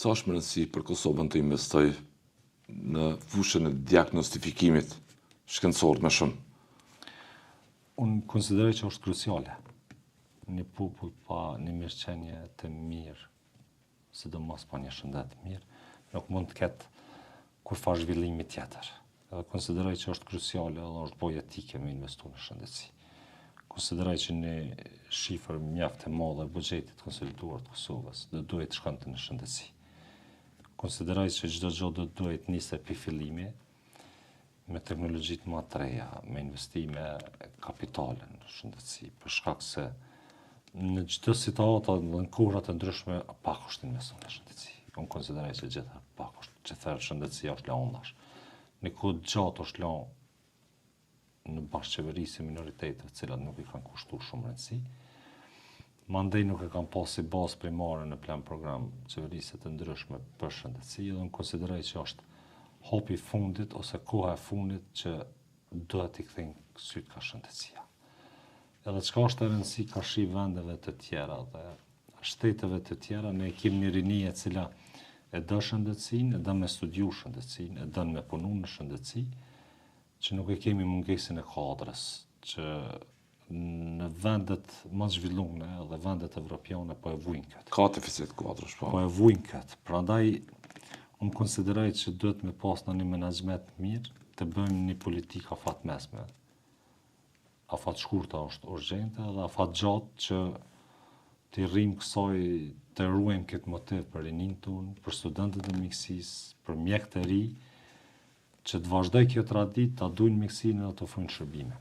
Sa është më rëndësi për Kosovën të investoj në fushën e diagnostifikimit shkencor më shumë? Unë konsideroj që është kruciale. Një popull pa një mirëqenie të mirë, sidomos pa një shëndet të mirë, nuk mund të ketë kurfar zhvillimi tjetër. Edhe konsideroj që është kruciale edhe është bojë etike me investu në shëndetësi. Konsideroj që një shifër mjaft e madhe e buxhetit konsoliduar të Kosovës do duhet të shkonte në shëndetësi. Konsideroj që çdo gjë do duhet nisë pi fillimi me teknologjitë më të reja, me investime kapitale në shëndetësi, për shkak se në çdo situatë dhe në kohra të ndryshme pak është investuar në shëndetësi. Unë konsideroj që gjithë pak është, gjithë shëndetësia është laundash. Në kohë gjatë është lanë në bashkëqeverisë minoritetet, cilat nuk i kanë kushtuar shumë rëndësi. Mandej nuk e kanë pasi bazë primare në plan program qeverisë të ndryshme për shëndetësi, dhe unë konsideroj që është hapi i fundit ose koha e fundit që duhet i kthejnë syt ka shëndetësia. Edhe çka është e rëndësi ka shi vendeve të tjera dhe shteteve të tjera, ne kemi një rini e cila e do shëndetësinë, e do me studiu shëndetësinë, e do me punu në shëndetësi, që nuk e kemi mungesën e kadrës, që në vendet më zhvilluara dhe vendet evropiane po e vujnë këtë. Ka deficit kadrësh, po. Po e vujnë këtë. Prandaj unë konsideroj që duhet me pas në një menaxhment mirë, të bëjmë një politikë afat mesme. Afat shkurta është urgjente dhe afat gjatë që të rrim kësaj, të ruajmë këtë motiv për rinin tonë, për studentët e mjekësisë, për mjekët e ri, që të vazhdoj kjo traditë, ta dujnë mjekësinë dhe të ofrojnë shërbime.